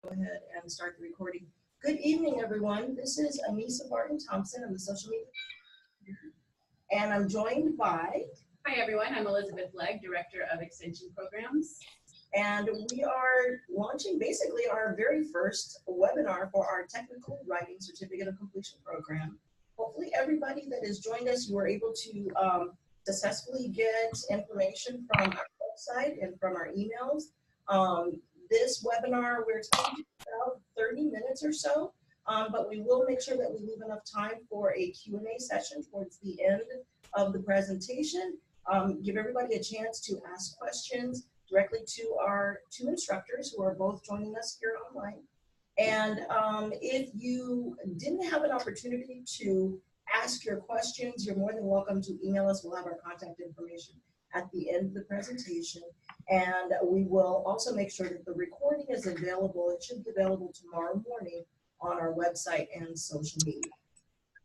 Go ahead and start the recording. Good evening, everyone. This is Anissa Barton-Thompson. I'm the social media, and I'm joined by... Hi, everyone. I'm Elizabeth Legg, Director of Extension Programs. And we are launching basically our very first webinar for our Technical Writing Certificate of Completion program. Hopefully everybody that has joined us, you were able to successfully get information from our website and from our emails. This webinar, we're expecting about 30 minutes or so, but we will make sure that we leave enough time for a Q&A session towards the end of the presentation. Give everybody a chance to ask questions directly to our two instructors who are both joining us here online. And if you didn't have an opportunity to ask your questions, you're more than welcome to email us. We'll have our contact information at the end of the presentation. And we will also make sure that the recording is available. It should be available tomorrow morning on our website and social media.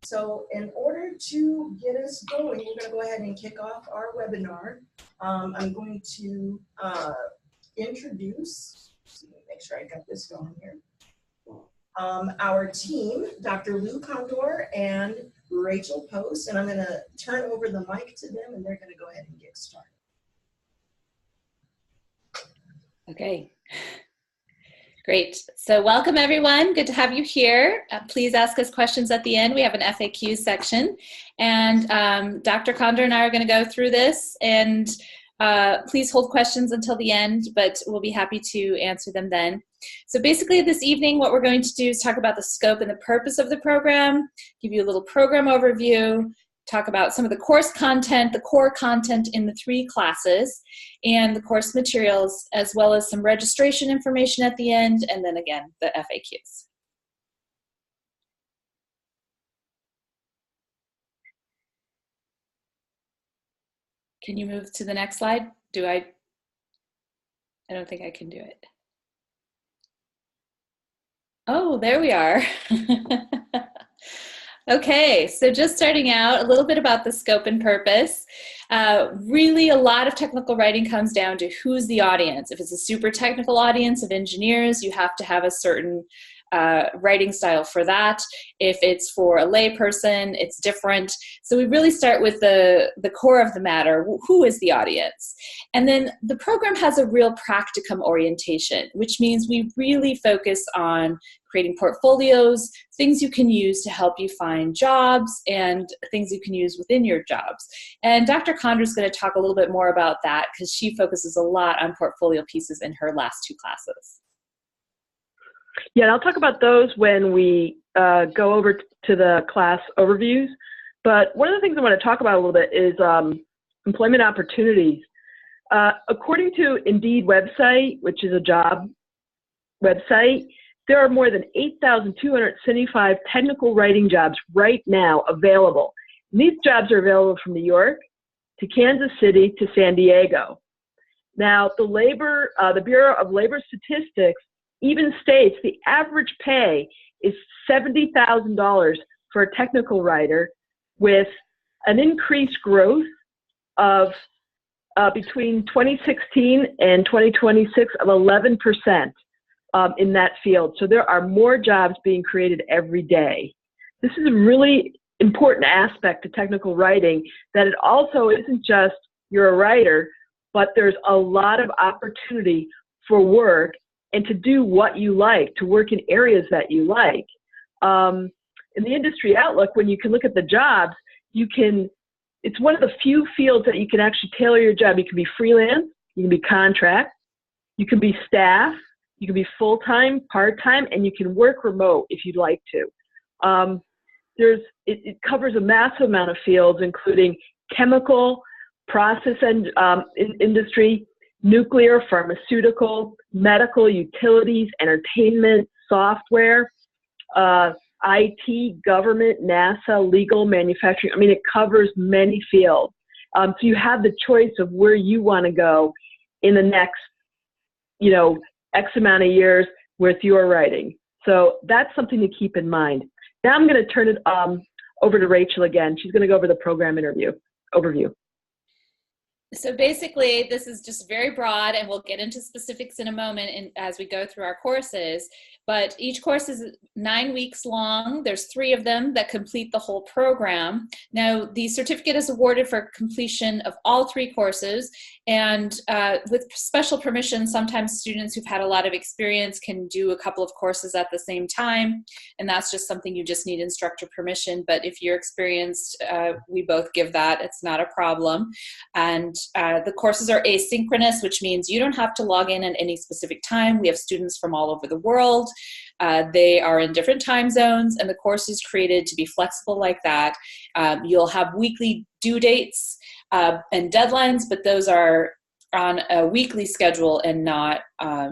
So in order to get us going, we're going to go ahead and kick off our webinar. I'm going to introduce, make sure I got this going here, our team, Dr. Lou Kondor and Racheal Post, and I'm going to turn over the mic to them, and they're going to go ahead and get started. Okay. Great. So welcome, everyone. Good to have you here. Please ask us questions at the end. We have an FAQ section. And Dr. Kondor and I are going to go through this. And please hold questions until the end, but we'll be happy to answer them then. So basically this evening, what we're going to do is talk about the scope and the purpose of the program, give you a little program overview, talk about some of the course content, the core content in the 3 classes, and the course materials, as well as some registration information at the end, and then again, the FAQs. Can you move to the next slide? I don't think I can do it. Oh, there we are. Okay, so just starting out, a little bit about the scope and purpose. Really, a lot of technical writing comes down to who's the audience. If it's a super technical audience of engineers, you have to have a certain writing style for that. If it's for a lay person, it's different. So we really start with the core of the matter. Who is the audience? And then the program has a real practicum orientation, which means we really focus on creating portfolios, things you can use to help you find jobs, and things you can use within your jobs. And Dr. Kondor is going to talk a little bit more about that because she focuses a lot on portfolio pieces in her last 2 classes. Yeah, and I'll talk about those when we go over to the class overviews. But one of the things I want to talk about a little bit is employment opportunities. According to Indeed website, which is a job website, there are more than 8,275 technical writing jobs right now available. And these jobs are available from New York to Kansas City to San Diego. Now, the Bureau of Labor Statistics even states the average pay is $70,000 for a technical writer, with an increased growth of between 2016 and 2026 of 11% in that field. So there are more jobs being created every day. This is a really important aspect of technical writing, that it also isn't just you're a writer, but there's a lot of opportunity for work and to do what you like, to work in areas that you like. In the industry outlook, when you can look at the jobs, it's one of the few fields that you can actually tailor your job. You can be freelance, you can be contract, you can be staff, you can be full-time, part-time, and you can work remote if you'd like to. It covers a massive amount of fields, including chemical, process and industry, nuclear, pharmaceutical, medical, utilities, entertainment, software, IT, government, NASA, legal, manufacturing. I mean, it covers many fields. So you have the choice of where you want to go in the next, X amount of years with your writing. So that's something to keep in mind. Now I'm going to turn it over to Racheal again. She's going to go over the program overview. So basically, this is just very broad, and we'll get into specifics in a moment as we go through our courses. But each course is 9 weeks long. There's 3 of them that complete the whole program. Now, the certificate is awarded for completion of all 3 courses, and with special permission, sometimes students who've had a lot of experience can do a couple of courses at the same time, and that's just something you just need instructor permission. But if you're experienced, we both give that. It's not a problem. And the courses are asynchronous, which means you don't have to log in at any specific time. We have students from all over the world. They are in different time zones, and the course is created to be flexible like that. You'll have weekly due dates and deadlines, but those are on a weekly schedule and not,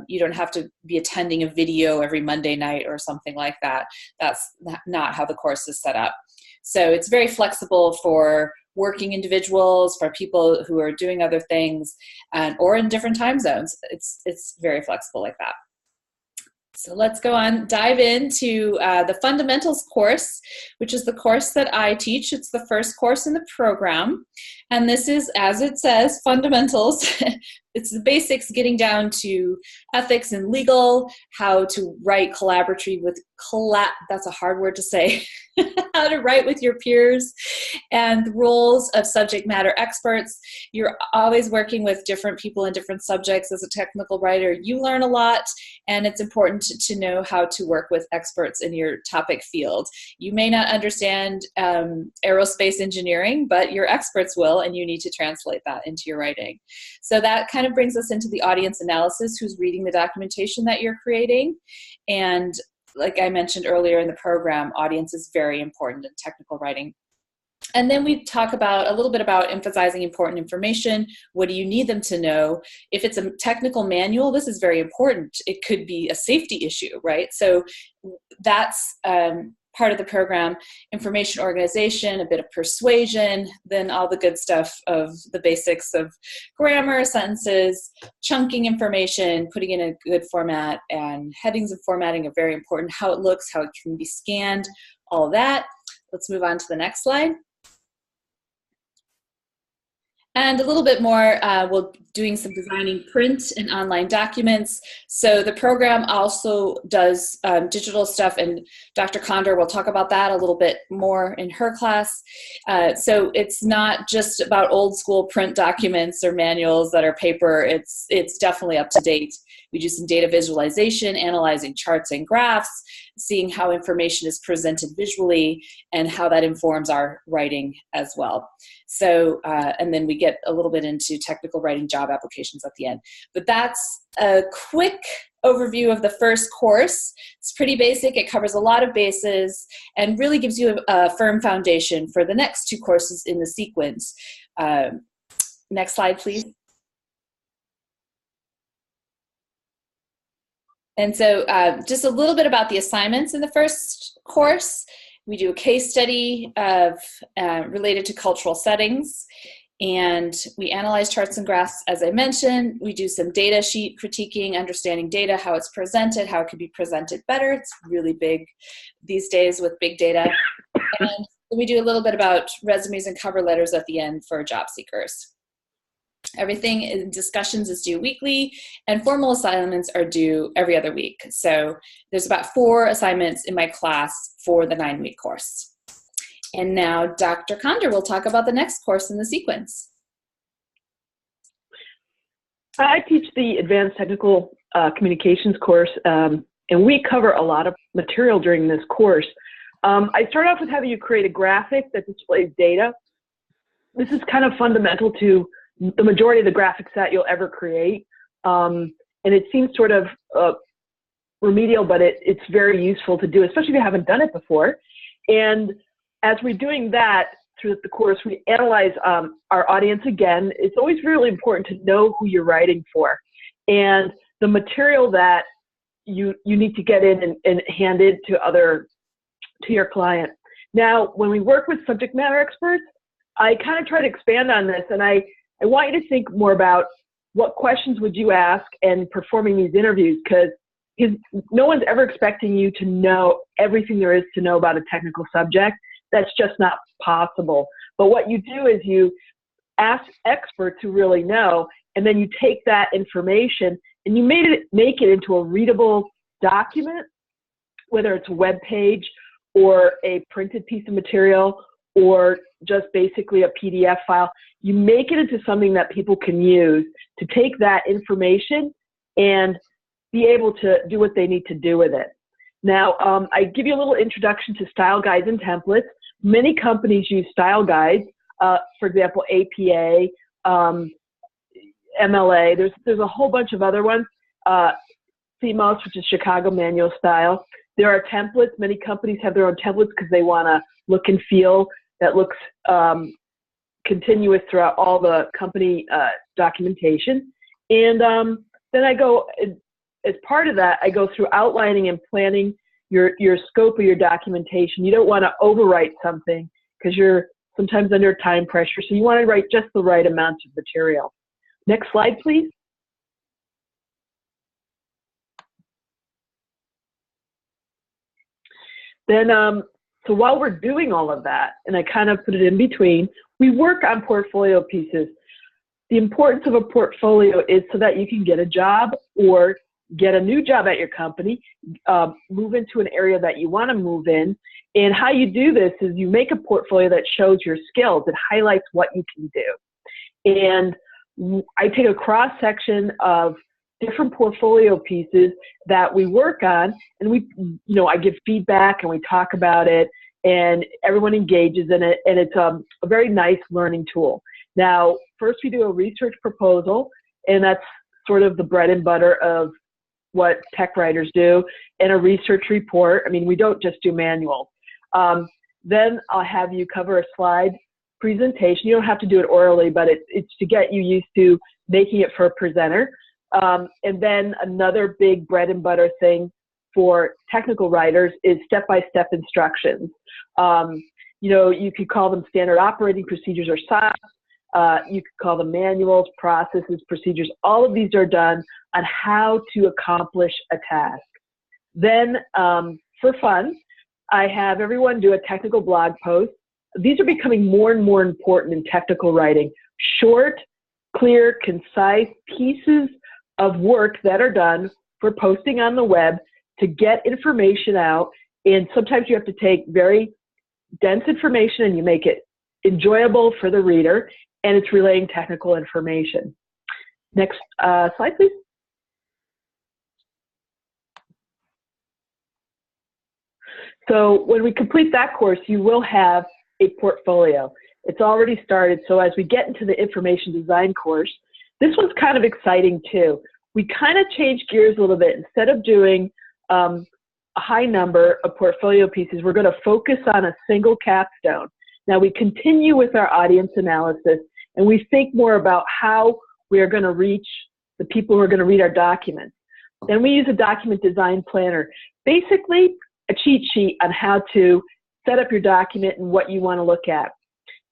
you don't have to be attending a video every Monday night or something like that. That's not how the course is set up. So it's very flexible for working individuals, for people who are doing other things, or in different time zones. It's very flexible like that. So let's go on, dive into the fundamentals course, which is the course that I teach. It's the first course in the program. And this is, as it says, fundamentals. It's the basics, getting down to ethics and legal, how to write collaboratively with, that's a hard word to say, how to write with your peers, and the roles of subject matter experts. You're always working with different people in different subjects. As a technical writer, you learn a lot, and it's important to know how to work with experts in your topic field. You may not understand aerospace engineering, but your experts will, and you need to translate that into your writing. So that kind of brings us into the audience analysis, who's reading the documentation that you're creating. And like I mentioned earlier in the program, audience is very important in technical writing. And then we talk about a little bit about emphasizing important information. What do you need them to know? If it's a technical manual, this is very important. It could be a safety issue, right? So that's part of the program. Information organization, a bit of persuasion, then all the good stuff of the basics of grammar, sentences, chunking information, putting in a good format, and headings and formatting are very important. How it looks, how it can be scanned, all of that. Let's move on to the next slide. And a little bit more, we're doing some designing print and online documents. So the program also does digital stuff, and Dr. Kondor will talk about that a little bit more in her class. So it's not just about old school print documents or manuals that are paper. It's definitely up to date. We do some data visualization, analyzing charts and graphs, seeing how information is presented visually, and how that informs our writing as well. So, and then we get a little bit into technical writing job applications at the end. But that's a quick overview of the first course. It's pretty basic. It covers a lot of bases and really gives you a firm foundation for the next 2 courses in the sequence. Next slide, please. And so just a little bit about the assignments in the first course. We do a case study of related to cultural settings, and we analyze charts and graphs, as I mentioned. We do some data sheet critiquing, understanding data, how it's presented, how it could be presented better. It's really big these days with big data. And we do a little bit about resumes and cover letters at the end for job seekers. Everything in discussions is due weekly, and formal assignments are due every other week. So there's about 4 assignments in my class for the 9-week course. And now Dr. Kondor will talk about the next course in the sequence. I teach the Advanced Technical Communications course, and we cover a lot of material during this course. I start off with having you create a graphic that displays data. This is kind of fundamental to the majority of the graphics that you'll ever create. And it seems sort of remedial, but it's very useful to do, especially if you haven't done it before. And as we're doing that through the course, we analyze our audience again. It's always really important to know who you're writing for, and the material that you need to get in and hand it to your client. Now, when we work with subject matter experts, I kind of try to expand on this, and I want you to think more about what questions would you ask in performing these interviews, because no one's ever expecting you to know everything there is to know about a technical subject. That's just not possible. But what you do is you ask experts who really know, and then you take that information and you make it into a readable document, whether it's a web page or a printed piece of material or just basically a PDF file. You make it into something that people can use to take that information and be able to do what they need to do with it. Now, I give you a little introduction to style guides and templates. Many companies use style guides, for example, APA, MLA. There's a whole bunch of other ones. CMOS, which is Chicago Manual Style. There are templates. Many companies have their own templates because they want to look and feel that looks continuous throughout all the company documentation. And then I go, as part of that, I go through outlining and planning your scope of your documentation. You don't want to overwrite something because you're sometimes under time pressure, so you want to write just the right amount of material. Next slide, please. Then, so while we're doing all of that, and I kind of put it in between, we work on portfolio pieces. The importance of a portfolio is so that you can get a job or get a new job at your company, move into an area that you want to move in. And how you do this is you make a portfolio that shows your skills. It highlights what you can do. And I take a cross section of different portfolio pieces that we work on, and I give feedback and we talk about it, and everyone engages in it, and it's a very nice learning tool. Now, first we do a research proposal, and that's sort of the bread and butter of what tech writers do, and a research report. I mean, we don't just do manuals. Then I'll have you cover a slide presentation. You don't have to do it orally, but it's to get you used to making it for a presenter. And then another big bread and butter thing for technical writers is step-by-step instructions. You could call them standard operating procedures or SOPs. You could call them manuals, processes, procedures. All of these are done on how to accomplish a task. Then, for fun, I have everyone do a technical blog post. These are becoming more and more important in technical writing. Short, clear, concise pieces of work that are done for posting on the web to get information out. And sometimes you have to take very dense information and you make it enjoyable for the reader, and it's relaying technical information. Next slide, please. So when we complete that course, you will have a portfolio. It's already started, so as we get into the information design course, this one's kind of exciting too. We kind of change gears a little bit. Instead of doing a high number of portfolio pieces, we're going to focus on a single capstone. Now we continue with our audience analysis, and we think more about how we are going to reach the people who are going to read our documents. Then we use a document design planner, basically a cheat sheet on how to set up your document and what you want to look at.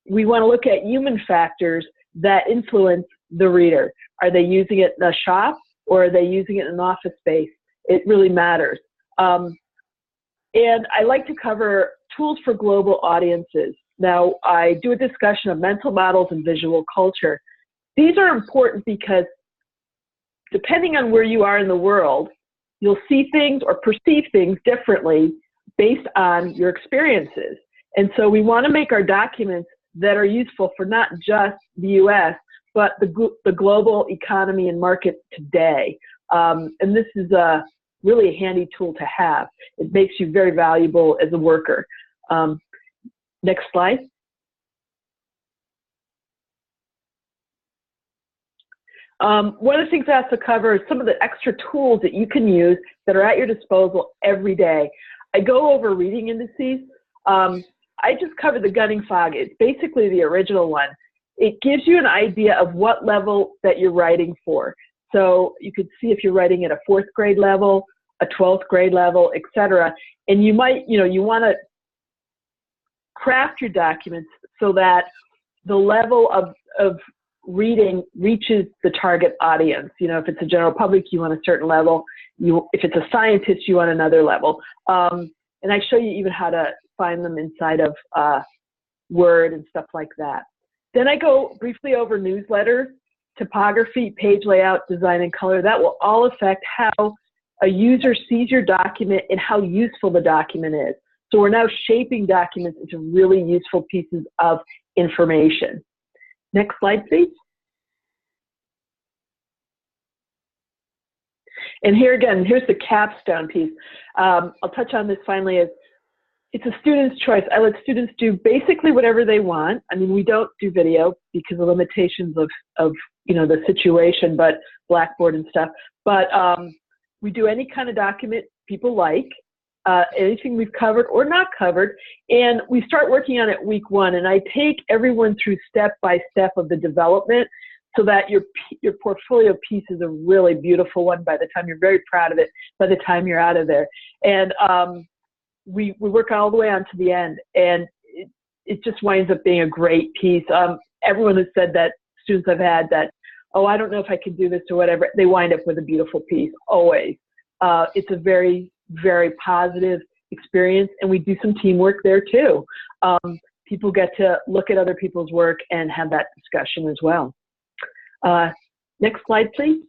We want to look at human factors that influence the reader. Are they using it in a shop, or are they using it in an office space? It really matters. And I like to cover tools for global audiences. Now, I do a discussion of mental models and visual culture. These are important because depending on where you are in the world, you'll see things or perceive things differently based on your experiences. And so we want to make our documents that are useful for not just the US, but the global economy and market today. And this is really a handy tool to have. It makes you very valuable as a worker. Next slide. One of the things I have to cover is some of the extra tools that you can use that are at your disposal every day. I go over reading indices. I just covered the gunning fog. It's basically the original one. It gives you an idea of what level that you're writing for. So you could see if you're writing at a 4th grade level, a 12th grade level, etc. And you might, you want to craft your documents so that the level of reading reaches the target audience. If it's a general public, you want a certain level. If it's a scientist, you want another level. And I show you even how to find them inside of Word and stuff like that. Then I go briefly over newsletters, typography, page layout, design, and color. That will all affect how a user sees your document and how useful the document is. So we're now shaping documents into really useful pieces of information. Next slide, please. And here again, here's the capstone piece. I'll touch on this finally. It's a student's choice. I let students do basically whatever they want. I mean, we don't do video because of limitations of the situation, but Blackboard and stuff. But we do any kind of document people like, anything we've covered or not covered, and we start working on it week 1. And I take everyone through step by step of the development, so that your portfolio piece is a really beautiful one by the time you're very proud of it, by the time you're out of there. And we work all the way on to the end, and it just winds up being a great piece. Everyone has said that, students I've had that, oh, I don't know if I can do this or whatever, they wind up with a beautiful piece, always. It's a very, very positive experience, and we do some teamwork there too. People get to look at other people's work and have that discussion as well. Next slide, please.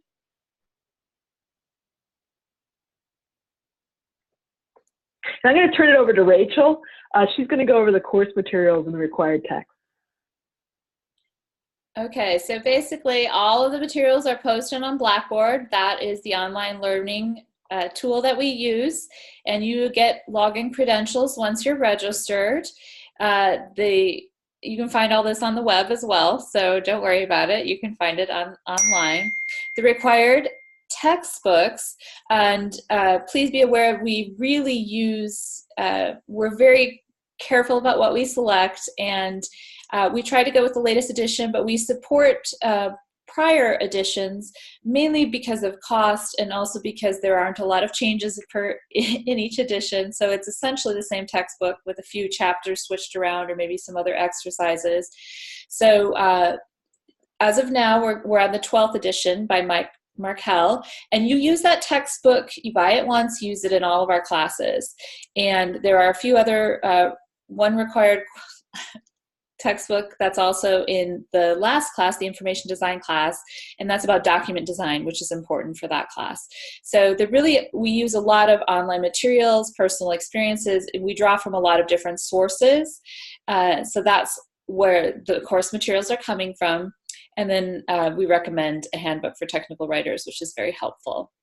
Now I'm going to turn it over to Rachel. She's going to go over the course materials and the required text. Okay, so basically all of the materials are posted on Blackboard. That is the online learning tool that we use, and you get login credentials once you're registered. You can find all this on the web as well, so don't worry about it. You can find it online. The required textbooks, and please be aware we really use, we're very careful about what we select, and we try to go with the latest edition, but we support prior editions, mainly because of cost and also because there aren't a lot of changes in each edition. So it's essentially the same textbook with a few chapters switched around or maybe some other exercises. So as of now, we're on the 12th edition by Racheal, and you use that textbook, you buy it once, use it in all of our classes. And there are a few other, one required textbook that's also in the last class, the information design class, and that's about document design, which is important for that class. So we use a lot of online materials, personal experiences, and we draw from a lot of different sources. So that's where the course materials are coming from. And then we recommend a handbook for technical writers, which is very helpful.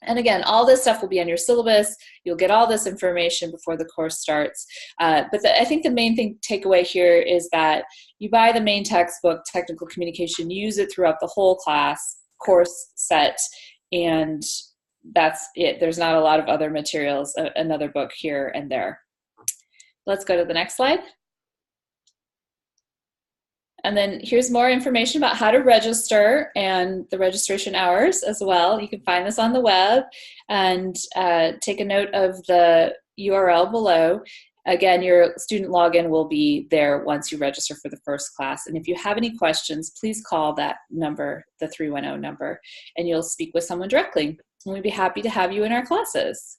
And again, all this stuff will be on your syllabus. You'll get all this information before the course starts. But I think the main takeaway here is that you buy the main textbook, Technical Communication, use it throughout the whole course set, and that's it. There's not a lot of other materials, another book here and there. Let's go to the next slide. And then here's more information about how to register and the registration hours as well. You can find this on the web, and take a note of the URL below. Again, your student login will be there once you register for the first class. And if you have any questions, please call that number, the 310 number, and you'll speak with someone directly. And we'd be happy to have you in our classes.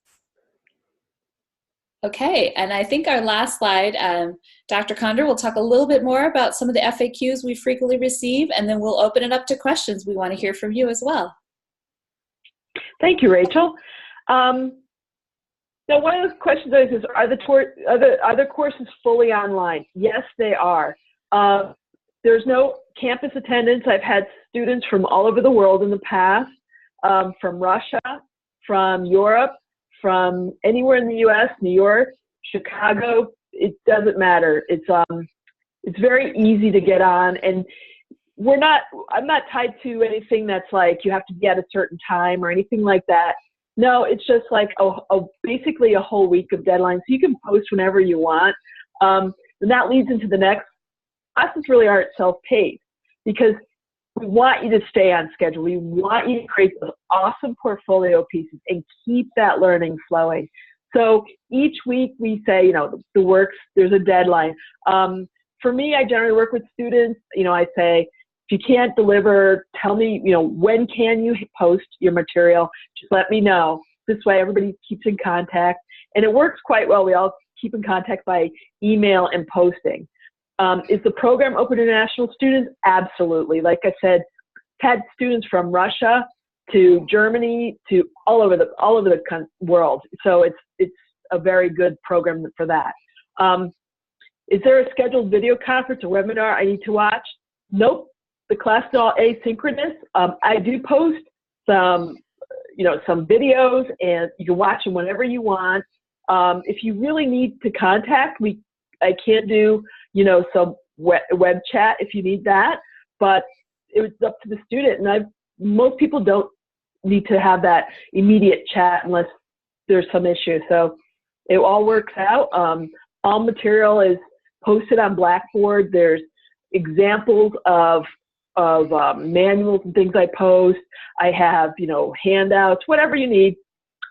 Okay, and I think our last slide, Dr. Kondor will talk a little bit more about some of the FAQs we frequently receive, and then we'll open it up to questions. We want to hear from you as well. Thank you, Rachel. Now, one of the questions is, are the courses fully online? Yes, they are. There's no campus attendance. I've had students from all over the world in the past, from Russia, from Europe, from anywhere in the U.S., New York, Chicago, it doesn't matter. It's very easy to get on, and I'm not tied to anything that's like you have to be at a certain time or anything like that. No, it's just like basically a whole week of deadlines. So you can post whenever you want. And that leads into the next. Classes really aren't self-paced because we want you to stay on schedule. We want you to create those awesome portfolio pieces and keep that learning flowing. So each week we say, the works, there's a deadline. For me, I generally work with students. I say, if you can't deliver, tell me, when can you post your material? Just let me know. This way everybody keeps in contact. And it works quite well. We all keep in contact by email and posting. Is the program open to international students? Absolutely. Like I said, had students from Russia to Germany to all over the world. So it's a very good program for that. Is there a scheduled video conference or webinar I need to watch? Nope. The class is all asynchronous. I do post some videos, and you can watch them whenever you want. If you really need to contact me, I can do, some web chat if you need that, but it's up to the student. And most people don't need to have that immediate chat unless there's some issue. So it all works out. All material is posted on Blackboard. There's examples of manuals and things I post. I have, handouts, whatever you need.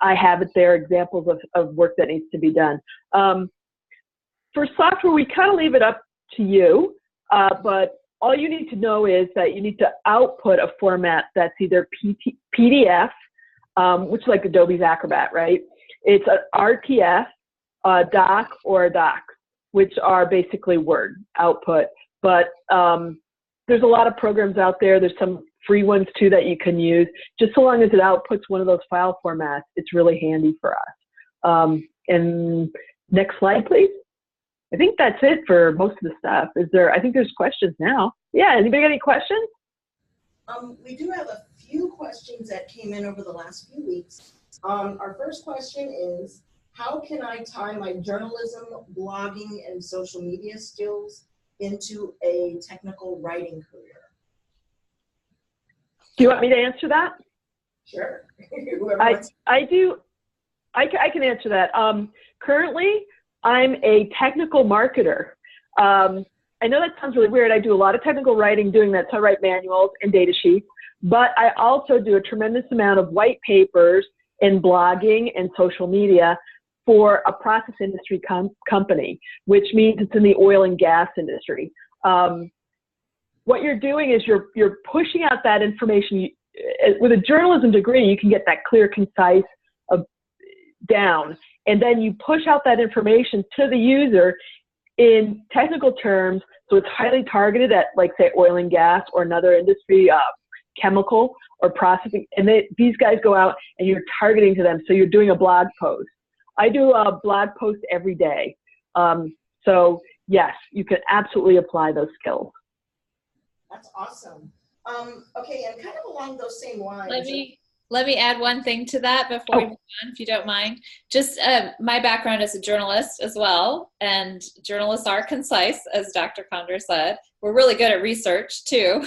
I have it there, examples of work that needs to be done. For software, we kind of leave it up to you, but all you need to know is that you need to output a format that's either PDF, which is like Adobe's Acrobat, right? It's an RTF, a doc, or a doc, which are basically Word output. But there's a lot of programs out there. There's some free ones too that you can use. Just so long as it outputs one of those file formats, it's really handy for us. And next slide, please. I think that's it for most of the stuff. I think there's questions now. Yeah, anybody got any questions? We do have a few questions that came in over the last few weeks. Our first question is, how can I tie my journalism, blogging, and social media skills into a technical writing career? Do you want me to answer that? Sure. I do. I can answer that. Currently, I'm a technical marketer. I know that sounds really weird. I do a lot of technical writing doing that, so I write manuals and data sheets, but I also do a tremendous amount of white papers and blogging and social media for a process industry company, which means it's in the oil and gas industry. What you're doing is you're pushing out that information. With a journalism degree, you can get that clear, concise down, and then you push out that information to the user in technical terms, so it's highly targeted at, like, say, oil and gas or another industry, chemical or processing, and these guys go out and you're targeting to them, so you're doing a blog post. I do a blog post every day. So yes, you can absolutely apply those skills. That's awesome. Okay, and kind of along those same lines. Let me add one thing to that before we move on, if you don't mind. Just my background as a journalist as well, and journalists are concise, as Dr. Kondor said. We're really good at research too,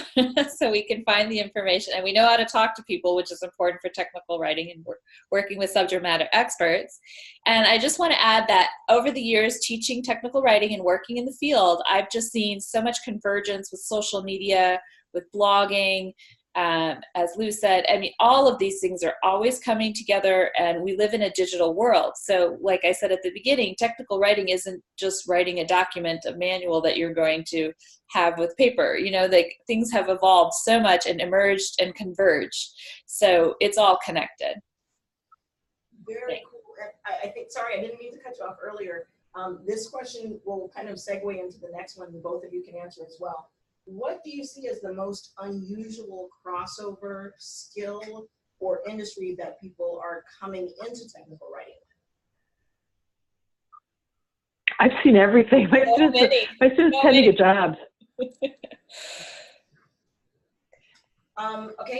so we can find the information, and we know how to talk to people, which is important for technical writing and working with subject matter experts. And I just want to add that over the years teaching technical writing and working in the field, I've just seen so much convergence with social media, with blogging. As Lou said, I mean, all of these things are always coming together, and we live in a digital world. So like I said at the beginning, technical writing isn't just writing a document, a manual that you're going to have with paper. Like, things have evolved so much and emerged and converged. So it's all connected. Very cool. I think, sorry, I didn't mean to cut you off earlier. This question will kind of segue into the next one, and both of you can answer as well. What do you see as the most unusual crossover skill or industry that people are coming into technical writing with? I've seen everything. My students tend to get jobs. Okay,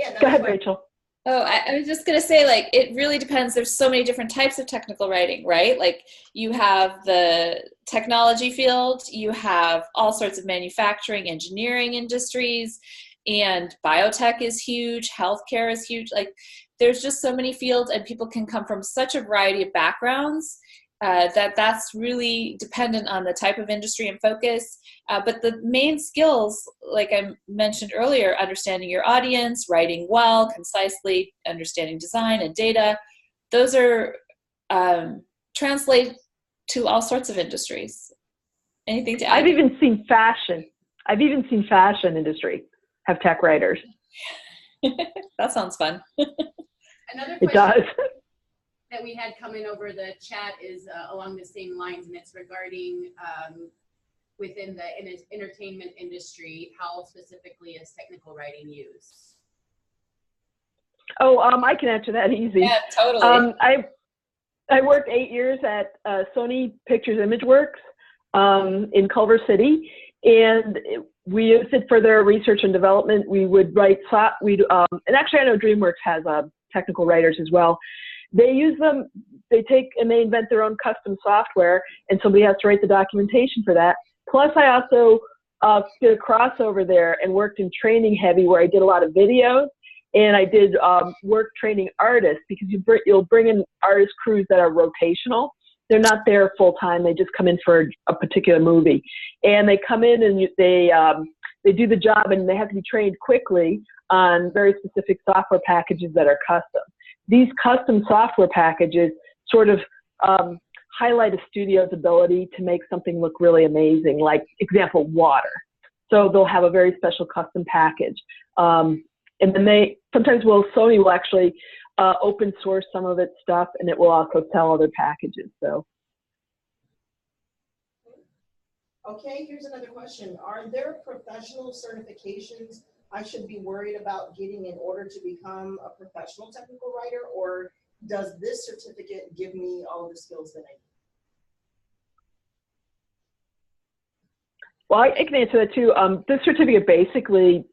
yeah. Go ahead, Rachel. Oh, I was just going to say, like, it really depends. There's so many different types of technical writing, right? Like, you have the technology field, you have all sorts of manufacturing, engineering industries, and biotech is huge, healthcare is huge. Like, there's just so many fields, and people can come from such a variety of backgrounds that's really dependent on the type of industry and focus. But the main skills, like I mentioned earlier, understanding your audience, writing well, concisely, understanding design and data, those are translate to all sorts of industries. Anything to add? I've even seen fashion industry have tech writers. That sounds fun. Another It does. that we had come in over the chat is along the same lines, and it's regarding within the entertainment industry, how specifically is technical writing used? Oh, I can answer that easy. Yeah, totally. I worked 8 years at Sony Pictures ImageWorks in Culver City, and we used it for their research and development. We would write, and actually I know DreamWorks has technical writers as well. They use them, they take and they invent their own custom software, and somebody has to write the documentation for that. Plus I also did a crossover there and worked in training heavy where I did a lot of videos. And I did work training artists, because you'll bring in artist crews that are rotational. They're not there full time. They just come in for a particular movie, and they come in and they do the job, and they have to be trained quickly on very specific software packages that are custom. These custom software packages sort of highlight a studio's ability to make something look really amazing. Like example, water. So they'll have a very special custom package. And then Sony will actually open source some of its stuff, and it will also sell other packages. So. Okay, here's another question. Are there professional certifications I should be worried about getting in order to become a professional technical writer, or does this certificate give me all the skills that I need? Well, I can answer that too. This certificate basically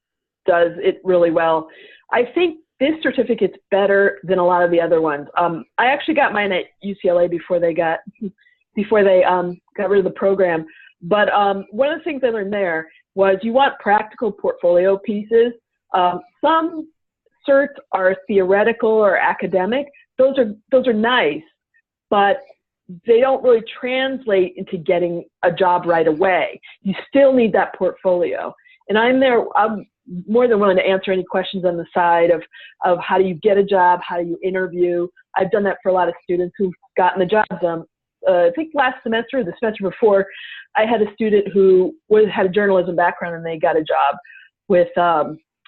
does it really well. I think this certificate's better than a lot of the other ones. I actually got mine at UCLA before they got rid of the program. But one of the things I learned there was you want practical portfolio pieces. Some certs are theoretical or academic. Those are nice, but they don't really translate into getting a job right away. You still need that portfolio. And I'm more than willing to answer any questions on the side of how do you get a job, how do you interview. I've done that for a lot of students who've gotten the job done. I think last semester or the semester before, I had a student who had a journalism background, and they got a job with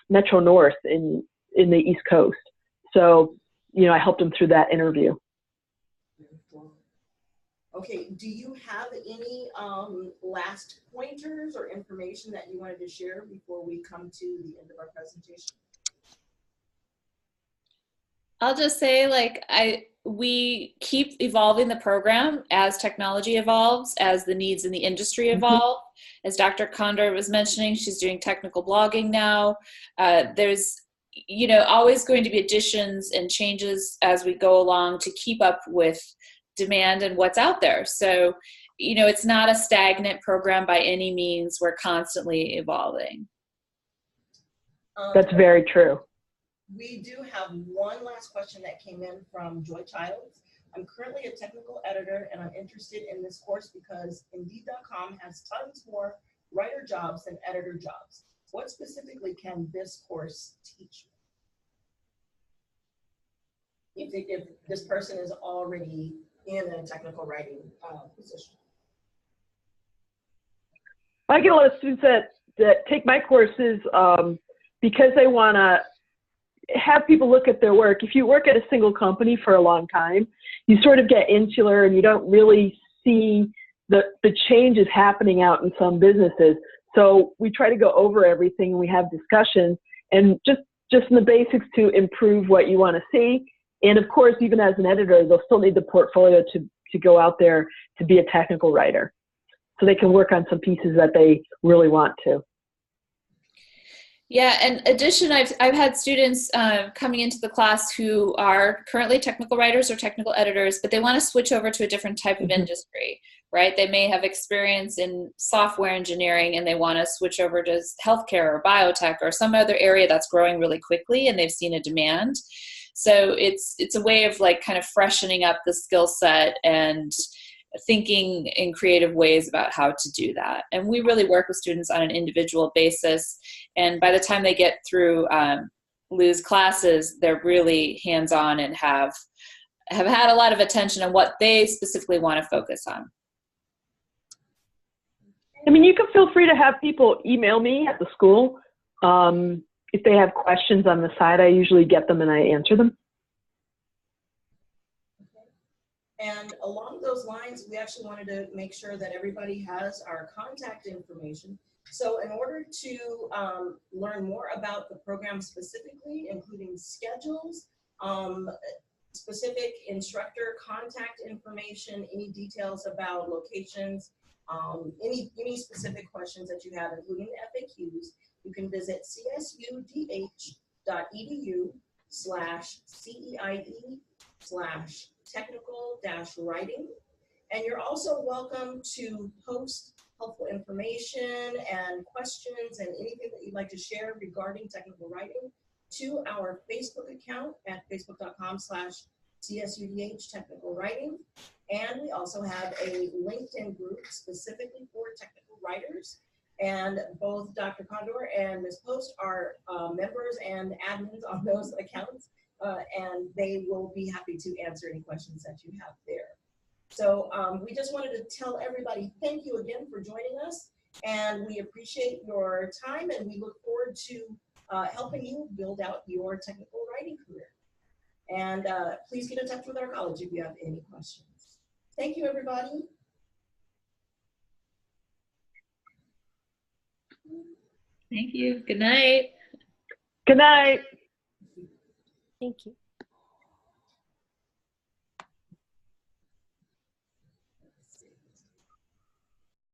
Metro North in the East Coast. So, I helped them through that interview. Okay, do you have any last pointers or information that you wanted to share before we come to the end of our presentation? I'll just say, we keep evolving the program as technology evolves, as the needs in the industry evolve. As Dr. Kondor was mentioning, she's doing technical blogging now. There's always going to be additions and changes as we go along to keep up with demand and what's out there. So, it's not a stagnant program by any means. We're constantly evolving. That's very true. We do have one last question that came in from Joy Childs. I'm currently a technical editor, and I'm interested in this course because Indeed.com has tons more writer jobs than editor jobs. What specifically can this course teach me? If this person is already in a technical writing position. I get a lot of students that take my courses because they want to have people look at their work. If you work at a single company for a long time, you sort of get insular and you don't really see the changes happening out in some businesses. So we try to go over everything, and we have discussions, and just in the basics to improve what you want to see. And of course, even as an editor, they'll still need the portfolio to go out there to be a technical writer, so they can work on some pieces that they really want to. Yeah, in addition, I've had students coming into the class who are currently technical writers or technical editors, but they want to switch over to a different type of industry, right? They may have experience in software engineering, and they want to switch over to healthcare or biotech or some other area that's growing really quickly, and they've seen a demand. So it's a way of kind of freshening up the skill set and thinking in creative ways about how to do that. And we really work with students on an individual basis. And by the time they get through Lou's classes, they're really hands-on and have had a lot of attention on what they specifically want to focus on. I mean, you can feel free to have people email me at the school. If they have questions on the side, I usually get them and I answer them. And along those lines, we actually wanted to make sure that everybody has our contact information. So in order to learn more about the program specifically, including schedules, specific instructor contact information, any details about locations, any specific questions that you have, including FAQs, you can visit csudh.edu/CEIE/technical-writing. And you're also welcome to post helpful information and questions and anything that you'd like to share regarding technical writing to our Facebook account at facebook.com/CSUDH Technical Writing. And we also have a LinkedIn group specifically for technical writers. And both Dr. Kondor and Ms. Post are members and admins on those accounts. And they will be happy to answer any questions that you have there. So we just wanted to tell everybody thank you again for joining us. And we appreciate your time, and we look forward to helping you build out your technical writing career. And please get in touch with our college if you have any questions. Thank you, everybody. Thank you. Good night. Good night. Thank you.